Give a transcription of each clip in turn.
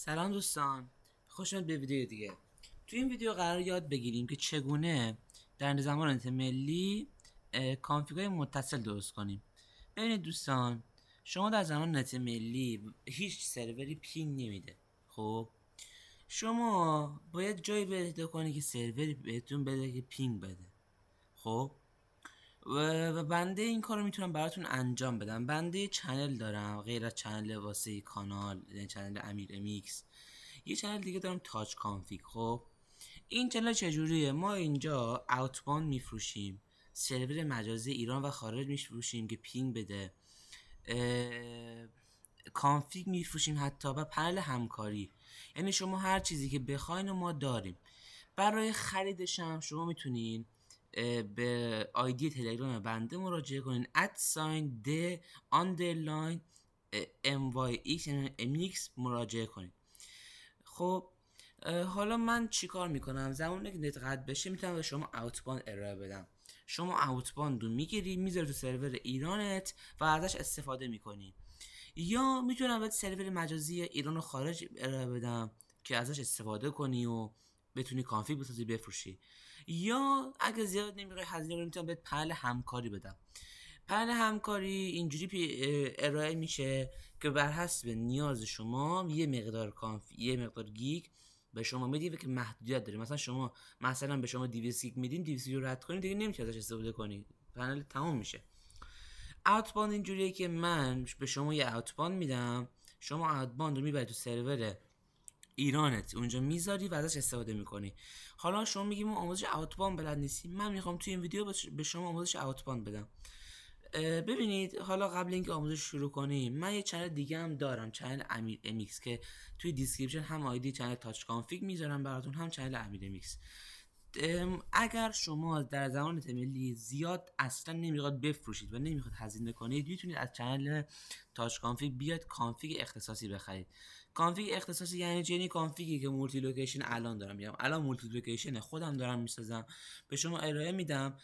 سلام دوستان، خوش اومد به ویدیو دیگه. تو این ویدیو قرار یاد بگیریم که چگونه در زمان اینترنت ملی کانفیگای متصل درست کنیم. ببینید دوستان، شما در زمان نت ملی هیچ سروری پینگ نمیده. خب شما باید جایی پیدا کنی که سروری بهتون بده که پینگ بده. خب و بنده این کار رو میتونم براتون انجام بدم. بنده یه چنل دارم غیر از چنل واسه کانال، یعنی چنل امیر امیکس. یه چنل دیگه دارم تاج کانفیگ. خب این چنل چجوریه؟ ما اینجا اوتباند میفروشیم، سرور مجازی ایران و خارج میفروشیم که پینگ بده، کانفیگ میفروشیم حتی، و پنل همکاری. یعنی شما هر چیزی که بخواین ما داریم. برای خریدش هم شما میتونین به آیدی تلگرام بنده مراجعه کنین @the_myx مراجعه کنین. خب حالا من چیکار میکنم؟ زمانی که نت قطع بشه میتونم به شما اوتباند ارائه بدم. شما اوتباند رو میگیری میذاری تو سرور ایرانت و ازش استفاده میکنی. یا میتونم بهت سرور مجازی ایران و خارج ارائه بدم که ازش استفاده کنی و بتونی کانفیگ بسازی بفروشی. یا اگه زیاد نمیخوای هزینه کنی میتونم بهت پنل همکاری بدم. پنل همکاری اینجوری ارائه میشه که بر حسب نیاز شما یه مقدار گیگ به شما میدیم که محدودیت داره. مثلا شما به شما 200 گیگ میدیم، 200 رو رد کنید دیگه نمیتونی ازش استفاده کنی، پنل تموم میشه. اوتباند اینجوریه که من به شما یه اوتباند میدم، شما اوتباند رو میبری تو سرور ایرانت، اونجا میذاری و ازش استفاده میکنی. حالا شما میگی ما آموزش اوتباند بلد نیستیم، من میخوام توی این ویدیو به شما آموزش اوتباند بدم. ببینید، حالا قبل اینکه آموزش شروع کنیم من یه چنل دیگه هم دارم، چنل امیر امیکس، که توی دیسکریپشن هم آیدی چنل تاچ کانفیگ میذارم براتون، هم چنل امیر امیکس. اگر شما در زمان ملی زیاد اصلا نمیخواد بفروشید و نمیخواد هزینه کنید، میتونید از چنل تاچ کانفیگ بیاد کانفیگ اختصاصی بخرید. کانفیگ اختصاصی یعنی چنین کانفیگی که مولتی لوکیشن الان دارم میگم، الان مولتی لوکیشن خودم دارم میسازم، به شما ارائه میدم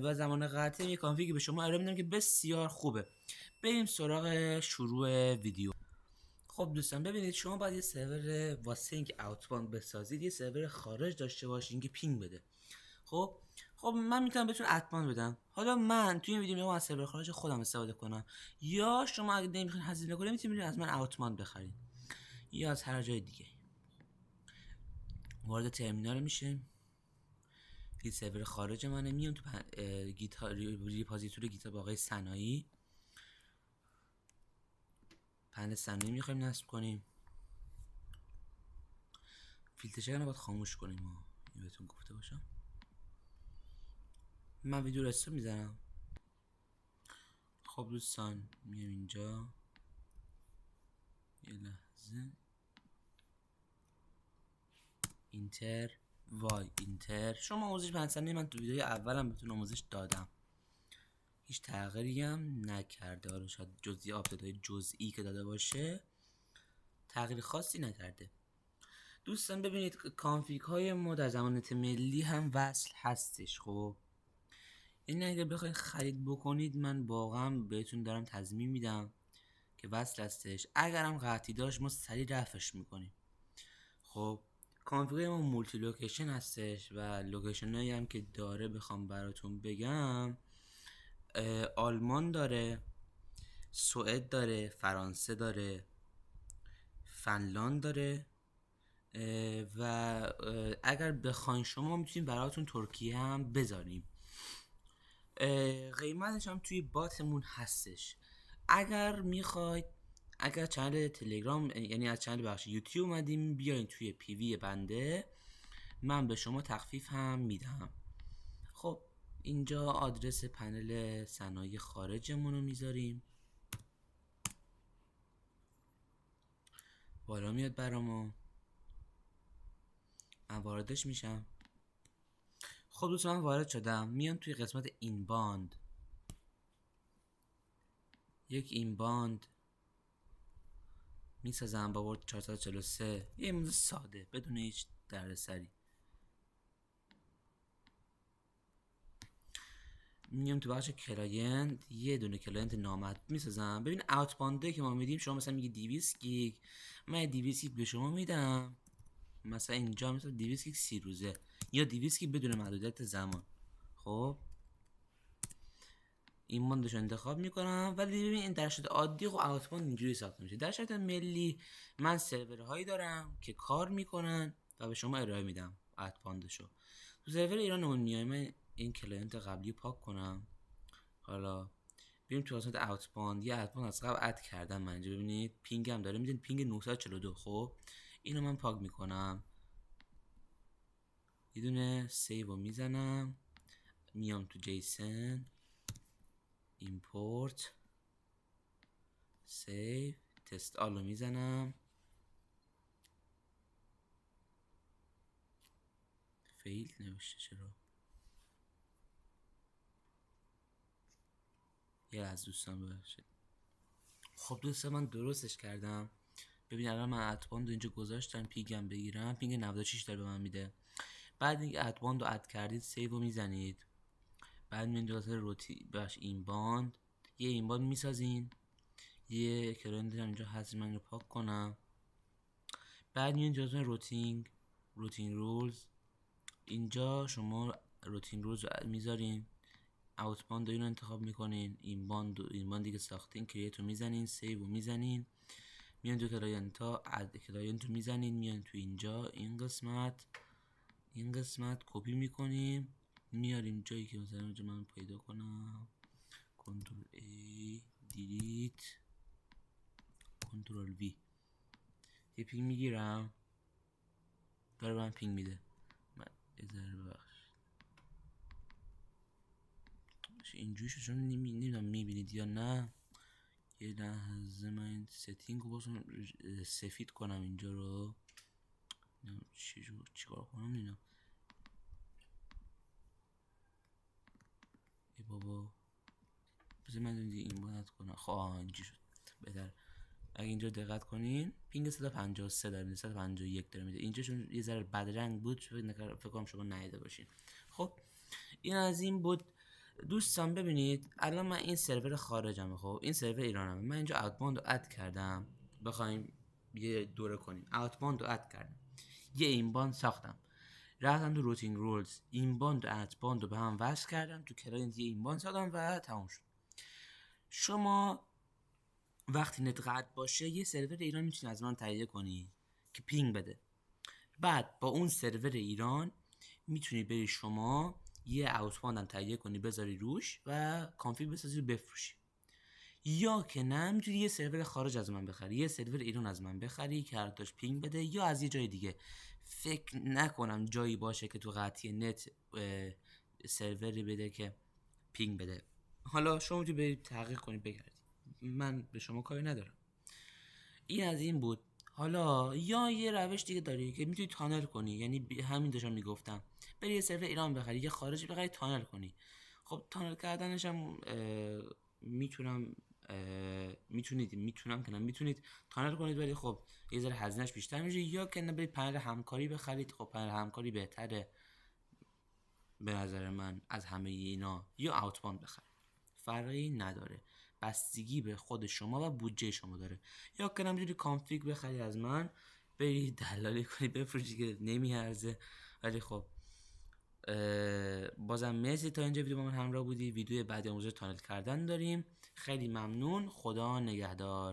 و زمان قطعی یه کانفیگی به شما ارائه میدم که بسیار خوبه. بریم سراغ شروع ویدیو. خب دوستان ببینید، شما باید یه سرور واسه اینکه اوتباند بسازید یه سرور خارج داشته باشین که پینگ بده. خب من میتونم بهتون اوتباند بدم. حالا من توی این ویدیو میگم از سرور خارج خودم استفاده کنم، یا شما اگه نمیخواین هزینه کنید میتونید از من اوتباند بخرید یا از هر جای دیگه. وارد ترمینال میشیم. یه سرور خارج منه، میام تو گیتار ریپوزیتوری گیتار با آقای سنایی. پنل سنایی میخوایم نصب کنیم. فیلتر رو باید خاموش کنیم، بهتون گفته باشم. من ویدیو رو میزنم. خب دوستان میام اینجا، یه لحظه، اینتر وای اینتر. شما آموزش پنسنی من تو ویدیوی اولم بهتون آموزش دادم، هیچ تغییری هم نکرده. حالا شاید جزئی آپدیت‌های جزئی که داده باشه تغییر خاصی نکرده. دوستان ببینید کانفیگ های ما در زمان نت ملی هم وصل هستش. خب این اگه بخواید خرید بکنید من واقعا بهتون دارم تضمین میدم که وصل هستش. اگرم قطعی داشت ما سریع رفعش میکنیم. خب کانفیگ ما مولتی لوکیشن هستش و لوکیشن هایی هم که داره بخوام براتون بگم، آلمان داره، سوئد داره، فرانسه داره، فنلاند داره و اگر بخواین شما میتونید براتون ترکیه هم بذاریم. قیمتش هم توی باتمون هستش. اگر میخواید، اگر چنل تلگرام یعنی از چنل یوتیوب اومدیم بیاین توی پیوی بنده، من به شما تخفیف هم میدم. خب اینجا آدرس پنل صنایع خارجمون رو میذاریم، بالا میاد برامو، من واردش میشم. خب دوستان من وارد شدم، میام توی قسمت این باند، یک این باند میسازم با ورد 443، یه موضوع ساده بدون هیچ دردسری. میام تو بخش کلاینت یه دونه کلاینت نامحدود میسازم. ببین اوتبانده که ما میدیم، شما مثلا میگی 200 گیگ، من 200 گیگ به شما میدم، مثلا اینجا مثلا 200 گیگ 30 روزه یا 200 گیگ بدون محدودیت زمان. خب این باندش انتخاب میکنم. ولی ببین این در شرایط عادی خب اوتباند اینجوری ساخته میشه. در شرایط ملی من سرورهایی دارم که کار میکنن و به شما ارائه میدم اوتباندشو. تو سرور ایرانمون میایم، من این کلاینت قبلی پاک کنم. حالا بریم تو قسمت اوتباند. یه اوتباند از قبل اد کردم من اینجا، ببینید پینگ هم داره میدین، پینگ 942. خب اینو من پاک میکنم، یه دونه سیو رو میزنم، میام تو جیسن ایمپورت سیو تست آل رو میزنم، فیل نوشته چرا، یه از دوستان ببخشید. خب دوستان من درستش کردم. ببین الان من ادباند رو اینجا گذاشتم، پیگم بگیرم، پینگ 96 داره به من میده. بعد اینکه ادباند رو اد کردید سیو رو میزنید، بعد میان دوباره روتی باش این باند، یه این باند میسازین، یه کلاینت هم اینجا هست من رو پاک کنم. بعد میان دوباره روتین رولز، اینجا شما روتین رولز رو میذارین، اوت باند رو انتخاب میکنین، این باندی که ساختین کرییت رو میزنین، سیو رو میزنین، میان تو کلاینت ها اد کلاینت رو میزنین، میان تو اینجا این قسمت کپی میکنیم، میاریم جایی که مثلا اینجا من پیدا کنم، کنترل A دیلیت کنترل V، یه پینگ میگیرم، داره من پینگ میده. من ازاره ببخش اینجوری شد، چون نمیدونم میبینید یا نه. یه لحظه من ستینگ رو بازم سفید کنم اینجا رو، چیکار کنم اینا. ای بابا بذار من این باید کنم. خب اینجوری شد بهتر. اگه اینجا دقت کنین پینگ 153 داره، 151 داره میده اینجا، چون یه ذره بد رنگ بود فکر کنم شما ندیده باشین. خب این از این بود دوستان. ببینید الان من این سرور خارجمه، خب این سرور ایرانمه، من اینجا اوتباند رو اد کردم، بخوایم یه دوره کنیم اوتباند رو اد کردم، یه این باند ساختم، رفتم تو روتین رولز این باند و اوتباند رو به هم وصل کردم، تو کلاینت یه این باند ساختم و تموم شد. شما وقتی نت قطع باشه یه سرور ایران میتونی از من تهیه کنی که پینگ بده، بعد با اون سرور ایران میتونی بری شما یه اوتباند هم تهیه کنی بذاری روش و کانفیگ بسازی و بفروشی. یا که نه میتونی یه سرور خارج از من بخری، یه سرور ایران از من بخری که هرداش پینگ بده، یا از یه جای دیگه. فکر نکنم جایی باشه که تو قطعی نت سروری بده که پینگ بده. حالا شما میتونی برید تحقیق کنی بگردید، من به شما کاری ندارم. این از این بود. حالا یا یه روش دیگه داری که میتونی تانل کنی، یعنی همین داشتم میگفتم، بری یه سرور ایران بخری یه خارجی بخری تانل کنی. خب تانل کردنش هم میتونید تانل کنید، ولی خب یه ذره هزینه‌اش بیشتر میشه. یا که نه برید پنل همکاری بخرید، خب پنل همکاری بهتره به نظر من از همه اینا، یا اوتباند بخرید، فرقی نداره، بستگی به خود شما و بودجه شما داره. یا که نمیتونی کانفیگ بخری از من، بری دلالی کنی بفروشی که نمیارزه. ولی خب بازم مرسی تا اینجا ویدیو با من همراه بودی. ویدیو بعدی آموزش تانل کردن داریم. خیلی ممنون، خدا نگهدار.